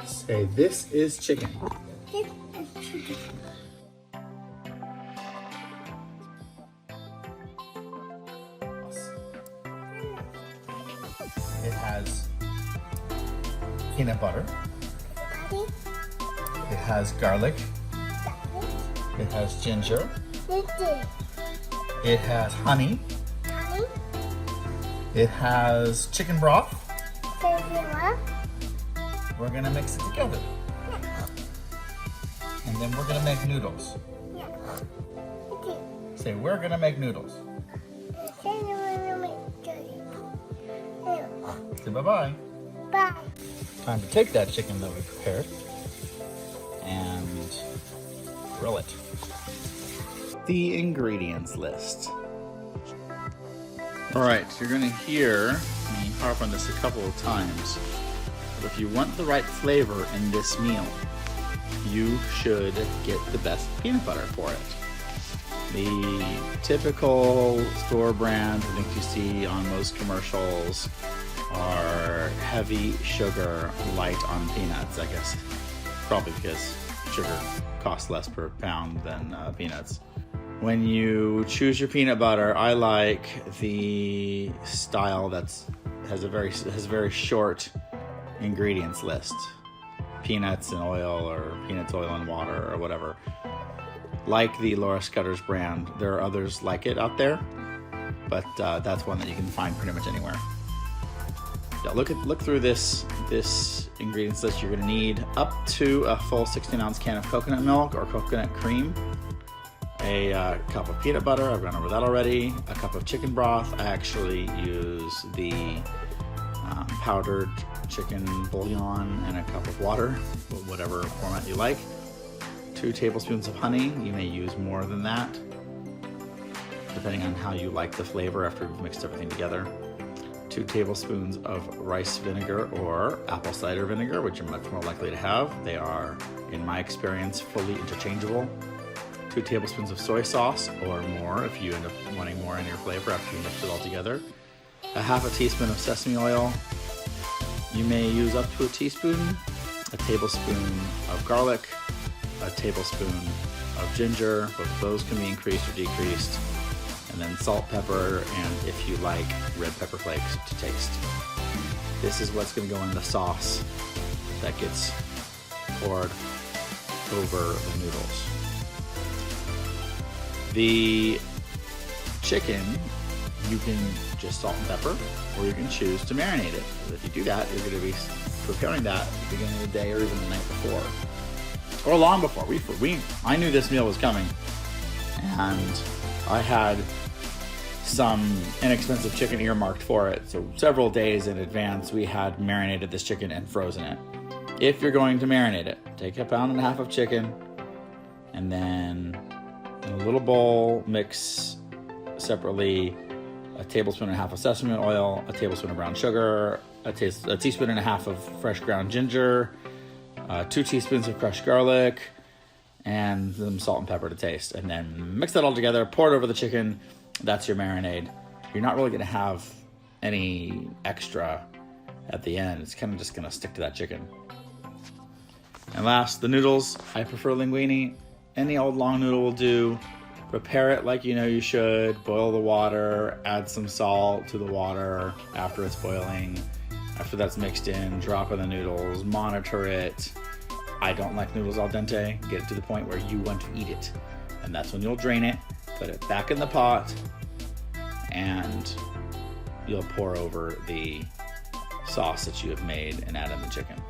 Say, this is chicken. This is chicken. It has peanut butter. Daddy, It has garlic. Daddy, It has ginger. this is It has honey. honey, It has chicken broth. Silvia, We're gonna mix it together. And then we're gonna make noodles. yeah. This Say, we're gonna make noodles. is Say bye-bye. Bye. Time to take that chicken that we prepared and grill it. The ingredients list. All right, so you're gonna hear me harp on this a couple of times. But if you want the right flavor in this meal, you should get the best peanut butter for it. The typical store brand things you see on most commercials are heavy sugar, light on peanuts, I guess. Probably because sugar costs less per pound than peanuts. When you choose your peanut butter, I like the style has a very short ingredients list. Peanuts and oil, or peanuts, oil, and water, or whatever. Like the Laura Scudder's brand, there are others like it out there, but that's one that you can find pretty much anywhere. Yeah, look through this ingredients list. You're going to need up to a full 16-ounce can of coconut milk or coconut cream, a cup of peanut butter, I've gone over that already, a cup of chicken broth. I actually use the powdered chicken bouillon, and a cup of water, whatever format you like. 2 tablespoons of honey. You may use more than that, depending on how you like the flavor after you've mixed everything together. 2 tablespoons of rice vinegar or apple cider vinegar, which you're much more likely to have. They are, in my experience, fully interchangeable. 2 tablespoons of soy sauce or more if you end up wanting more in your flavor after you mix it all together. A half a teaspoon of sesame oil. You may use up to a teaspoon. A tablespoon of garlic. A tablespoon of ginger. Both of those can be increased or decreased. And then salt, pepper, and if you like, red pepper flakes to taste. This is what's going to go in the sauce that gets poured over the noodles. The chicken, you can just salt and pepper, or you can choose to marinate it. If you do that, you're going to be preparing that at the beginning of the day or even the night before, or long before. I knew this meal was coming, and I had some inexpensive chicken earmarked for it. So several days in advance, we had marinated this chicken and frozen it. If you're going to marinate it, take 1.5 pounds of chicken, and then in a little bowl, mix separately 1.5 tablespoons of sesame oil, 1 tablespoon of brown sugar, a teaspoon and a half of fresh ground ginger, 2 teaspoons of crushed garlic, and some salt and pepper to taste. And then mix that all together, pour it over the chicken. That's your marinade. You're not really going to have any extra at the end. It's kind of just going to stick to that chicken. And last, the noodles. I prefer linguine. Any old long noodle will do. Prepare it like you know you should. Boil the water, add some salt to the water after it's boiling. After that's mixed in, drop in the noodles, monitor it. I don't like noodles al dente. Get it to the point where you want to eat it. And that's when you'll drain it, put it back in the pot, and you'll pour over the sauce that you have made and add in the chicken.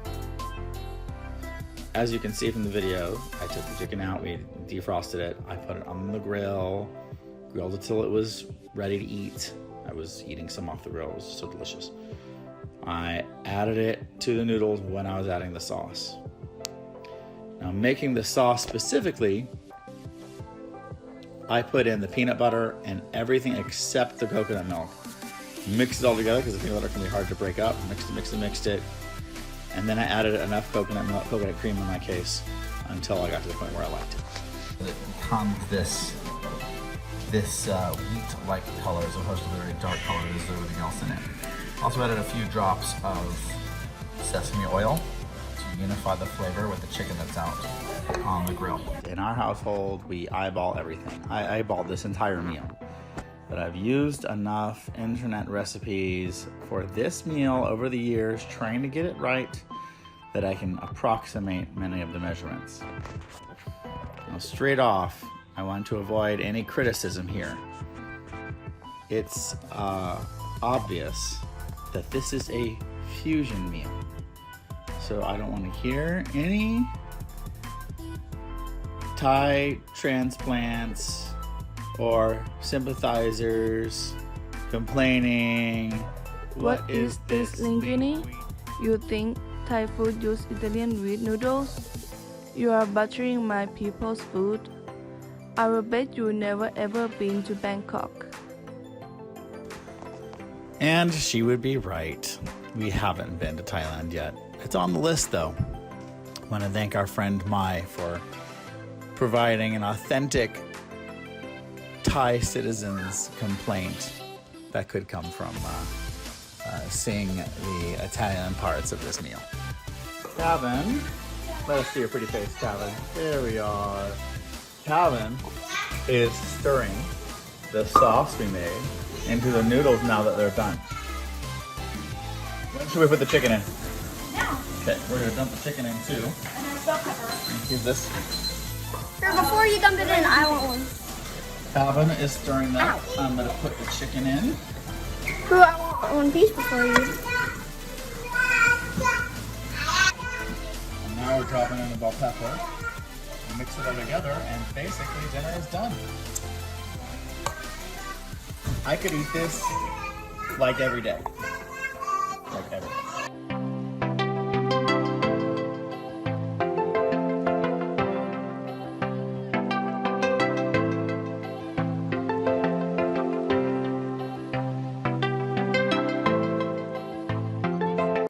As you can see from the video, I took the chicken out, we defrosted it, I put it on the grill, grilled it till it was ready to eat. I was eating some off the grill, it was so delicious. I added it to the noodles when I was adding the sauce. Now, making the sauce specifically, I put in the peanut butter and everything except the coconut milk. Mixed it all together because the peanut butter can be hard to break up. Mixed it. And then I added enough coconut cream in my case until I got to the point where I liked it. It becomes this wheat-like color as opposed to the very dark color as everything else in it. Also added a few drops of sesame oil unify the flavor with the chicken that's out on the grill. In our household, we eyeball everything. I eyeballed this entire meal. But I've used enough internet recipes for this meal over the years, trying to get it right, that I can approximate many of the measurements. Now, straight off, I want to avoid any criticism here. It's obvious that this is a fusion meal. So I don't want to hear any Thai transplants or sympathizers complaining. What is this linguine? You think Thai food use Italian wheat noodles? You are butchering my people's food. I will bet you never ever been to Bangkok. And she would be right. We haven't been to Thailand yet. It's on the list though. I want to thank our friend Mai for providing an authentic Thai citizen's complaint that could come from seeing the Italian parts of this meal. Calvin, let us see your pretty face, Calvin. There we are. Calvin is stirring the sauce we made into the noodles now that they're done. When should we put the chicken in? Now. Okay, we're gonna dump the chicken in too. And there's bell pepper. Here's this. Sir, before you dump it in, I want one. Calvin is stirring that. Ow. I'm gonna put the chicken in. Sir, I want one piece before you. And now we're dropping in the bell pepper. Mix it all together and basically dinner is done. I could eat this like every day. Like every day.